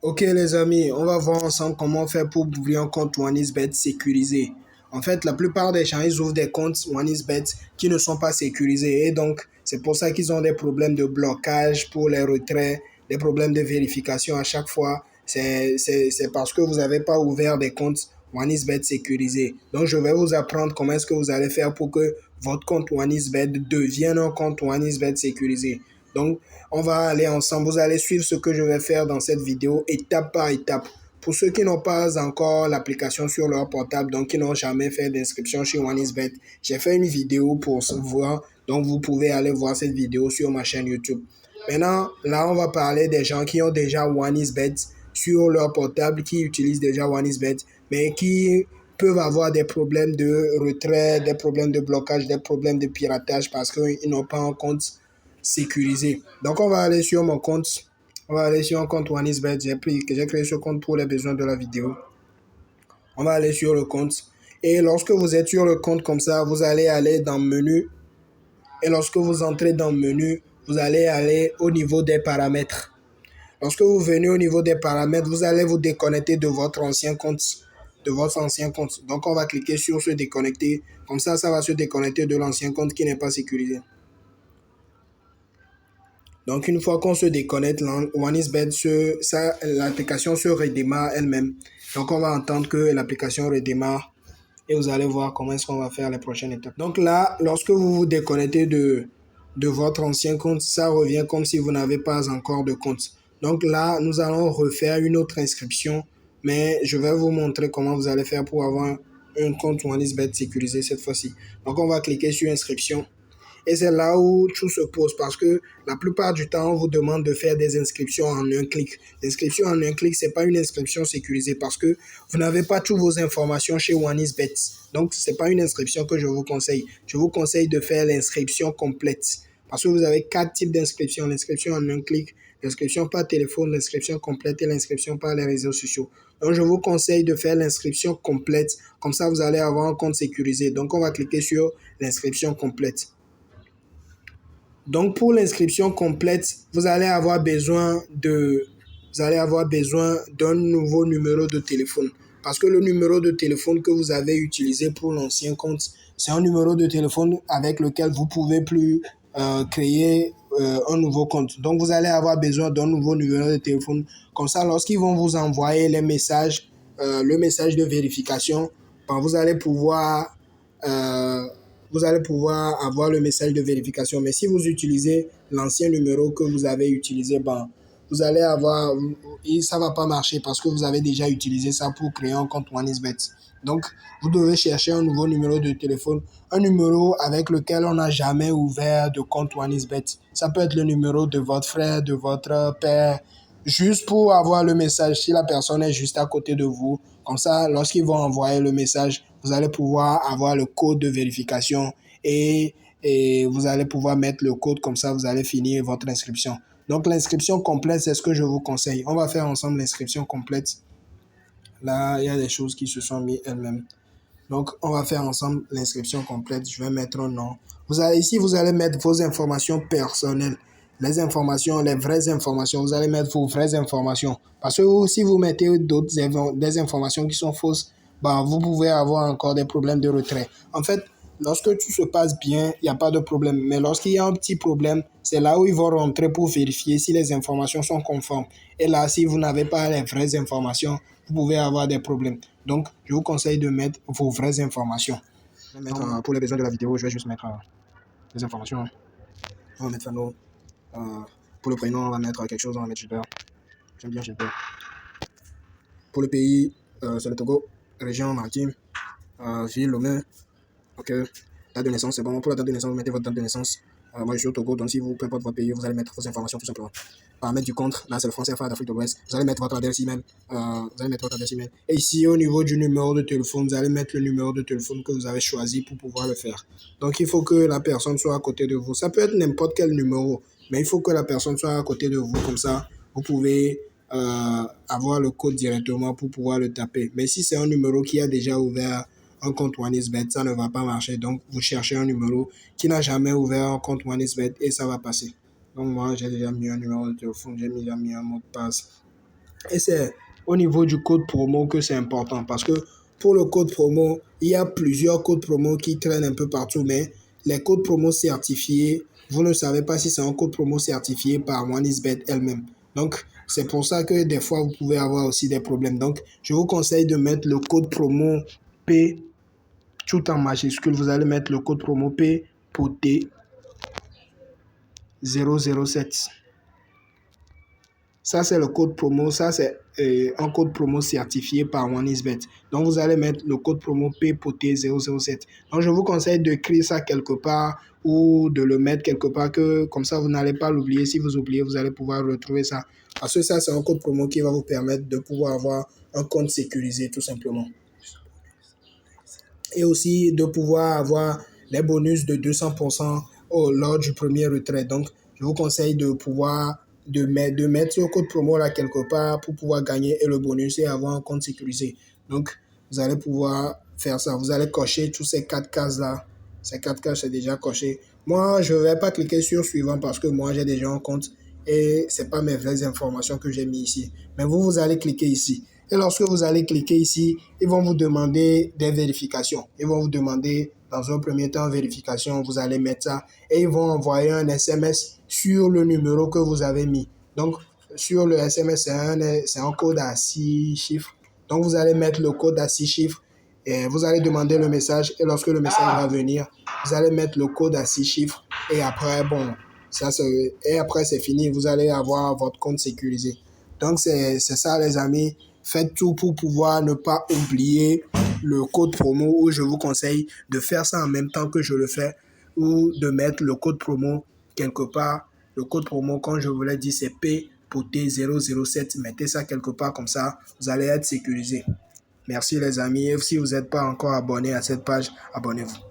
Ok les amis, on va voir ensemble comment faire pour ouvrir un compte OneXBet sécurisé. En fait, la plupart des gens, ils ouvrent des comptes OneXBet qui ne sont pas sécurisés. Et donc, c'est pour ça qu'ils ont des problèmes de blocage pour les retraits, des problèmes de vérification à chaque fois. C'est parce que vous n'avez pas ouvert des comptes OneXBet sécurisés. Donc, je vais vous apprendre comment est-ce que vous allez faire pour que votre compte OneXBet devienne un compte OneXBet sécurisé. Donc, on va aller ensemble. Vous allez suivre ce que je vais faire dans cette vidéo étape par étape. Pour ceux qui n'ont pas encore l'application sur leur portable, donc qui n'ont jamais fait d'inscription chez OneXBet, j'ai fait une vidéo pour voir. Donc, vous pouvez aller voir cette vidéo sur ma chaîne YouTube. Maintenant, là, on va parler des gens qui ont déjà OneXBet sur leur portable, qui utilisent déjà OneXBet, mais qui peuvent avoir des problèmes de retrait, des problèmes de blocage, des problèmes de piratage parce qu'ils n'ont pas un compte sécurisé. Donc, on va aller sur mon compte. On va aller sur un compte OneXBet. J'ai créé ce compte pour les besoins de la vidéo. On va aller sur le compte. Et lorsque vous êtes sur le compte comme ça, vous allez aller dans menu. Et lorsque vous entrez dans le menu, vous allez aller au niveau des paramètres. Lorsque vous venez au niveau des paramètres, vous allez vous déconnecter de votre ancien compte. Donc, on va cliquer sur se déconnecter. Comme ça va se déconnecter de l'ancien compte qui n'est pas sécurisé. Donc, une fois qu'on se déconnecte, OneXBet, l'application se redémarre elle-même. Donc, on va entendre que l'application redémarre et vous allez voir comment est-ce qu'on va faire les prochaines étapes. Donc là, lorsque vous vous déconnectez de votre ancien compte, ça revient comme si vous n'avez pas encore de compte. Donc là, nous allons refaire une autre inscription, mais je vais vous montrer comment vous allez faire pour avoir un compte OneXBet sécurisé cette fois-ci. Donc, on va cliquer sur inscription. Et c'est là où tout se pose parce que la plupart du temps, on vous demande de faire des inscriptions en un clic. L'inscription en un clic, ce n'est pas une inscription sécurisée parce que vous n'avez pas toutes vos informations chez OneXBet. Donc, ce n'est pas une inscription que je vous conseille. Je vous conseille de faire l'inscription complète parce que vous avez 4 types d'inscriptions. L'inscription en un clic, l'inscription par téléphone, l'inscription complète et l'inscription par les réseaux sociaux. Donc, je vous conseille de faire l'inscription complète. Comme ça, vous allez avoir un compte sécurisé. Donc, on va cliquer sur l'inscription complète. Donc, pour l'inscription complète, vous allez avoir besoin d'un nouveau numéro de téléphone. Parce que le numéro de téléphone que vous avez utilisé pour l'ancien compte, c'est un numéro de téléphone avec lequel vous ne pouvez plus créer un nouveau compte. Donc, vous allez avoir besoin d'un nouveau numéro de téléphone. Comme ça, lorsqu'ils vont vous envoyer les messages, le message de vérification, ben, euh, vous allez pouvoir avoir le message de vérification. Mais si vous utilisez l'ancien numéro que vous avez utilisé, ben, vous allez avoir, et ça ne va pas marcher parce que vous avez déjà utilisé ça pour créer un compte OneXBet. Donc, vous devez chercher un nouveau numéro de téléphone, un numéro avec lequel on n'a jamais ouvert de compte OneXBet. Ça peut être le numéro de votre frère, de votre père, juste pour avoir le message si la personne est juste à côté de vous. Comme ça, lorsqu'ils vont envoyer le message, vous allez pouvoir avoir le code de vérification et vous allez pouvoir mettre le code, comme ça vous allez finir votre inscription. Donc l'inscription complète, c'est ce que je vous conseille. On va faire ensemble l'inscription complète. Là, il y a des choses qui se sont mises elles-mêmes. Donc, on va faire ensemble l'inscription complète. Je vais mettre un nom. Ici, vous allez mettre vos informations personnelles. Les informations, les vraies informations. Vous allez mettre vos vraies informations. Parce que si vous mettez des informations qui sont fausses, bah, vous pouvez avoir encore des problèmes de retrait. En fait, lorsque tout se passe bien, il n'y a pas de problème. Mais lorsqu'il y a un petit problème, c'est là où ils vont rentrer pour vérifier si les informations sont conformes. Et là, si vous n'avez pas les vraies informations, vous pouvez avoir des problèmes. Donc, je vous conseille de mettre vos vraies informations. Je vais mettre, pour les besoins de la vidéo, je vais juste mettre les informations. On va mettre Fano. Pour le prénom, on va mettre quelque chose, on va mettre Gilbert. J'aime bien Gilbert. Pour le pays, c'est le Togo. Région maritime. Ville, Lomé. Ok. Date de naissance, c'est bon. Pour la date de naissance, vous mettez votre date de naissance. Moi, je suis au Togo, donc si vous, peu importe votre pays, vous allez mettre vos informations tout simplement. Paramètres du compte, là, c'est le français CFA d'Afrique de l'Ouest. Vous allez mettre votre adresse email. Et ici, au niveau du numéro de téléphone, vous allez mettre le numéro de téléphone que vous avez choisi pour pouvoir le faire. Donc, il faut que la personne soit à côté de vous. Ça peut être n'importe quel numéro, mais il faut que la personne soit à côté de vous. Comme ça, vous pouvez avoir le code directement pour pouvoir le taper. Mais si c'est un numéro qui a déjà ouvert un compte OneXBet, ça ne va pas marcher. Donc, vous cherchez un numéro qui n'a jamais ouvert un compte OneXBet et ça va passer. Donc, moi, j'ai déjà mis un numéro de téléphone, j'ai déjà mis un mot de passe. Et c'est au niveau du code promo que c'est important parce que pour le code promo, il y a plusieurs codes promo qui traînent un peu partout, mais les codes promo certifiés, vous ne savez pas si c'est un code promo certifié par OneXBet elle-même. Donc, c'est pour ça que des fois, vous pouvez avoir aussi des problèmes. Donc, je vous conseille de mettre le code promo P tout en majuscule. Vous allez mettre le code promo P pour T 007. Ça, c'est le code promo. Ça, c'est un code promo certifié par OneXBet. Donc, vous allez mettre le code promo PPOT007. Donc, je vous conseille d'écrire ça quelque part ou de le mettre quelque part que comme ça, vous n'allez pas l'oublier. Si vous oubliez, vous allez pouvoir retrouver ça. Parce que ça, c'est un code promo qui va vous permettre de pouvoir avoir un compte sécurisé, tout simplement. Et aussi de pouvoir avoir les bonus de 200% lors du premier retrait. Donc, je vous conseille de pouvoir de mettre ce code promo là quelque part pour pouvoir gagner et le bonus et avoir un compte sécurisé. Donc, vous allez pouvoir faire ça. Vous allez cocher tous ces 4 cases là. Ces 4 cases, c'est déjà coché. Moi, je ne vais pas cliquer sur suivant parce que moi, j'ai déjà un compte et ce n'est pas mes vraies informations que j'ai mis ici. Mais vous, vous allez cliquer ici. Et lorsque vous allez cliquer ici, ils vont vous demander des vérifications. Ils vont vous demander, dans un premier temps, vérification, vous allez mettre ça. Et ils vont envoyer un SMS sur le numéro que vous avez mis. Donc, sur le SMS, c'est un code à 6 chiffres. Donc, vous allez mettre le code à 6 chiffres. Et vous allez demander le message. Et lorsque le message va venir, vous allez mettre le code à 6 chiffres. Et après, bon, et après, c'est fini. Vous allez avoir votre compte sécurisé. Donc, c'est ça, les amis. Faites tout pour pouvoir ne pas oublier le code promo où je vous conseille de faire ça en même temps que je le fais ou de mettre le code promo quelque part. Le code promo, comme je vous l'ai dit, c'est P pour T007. Mettez ça quelque part comme ça, vous allez être sécurisé. Merci les amis. Et si vous n'êtes pas encore abonné à cette page, abonnez-vous.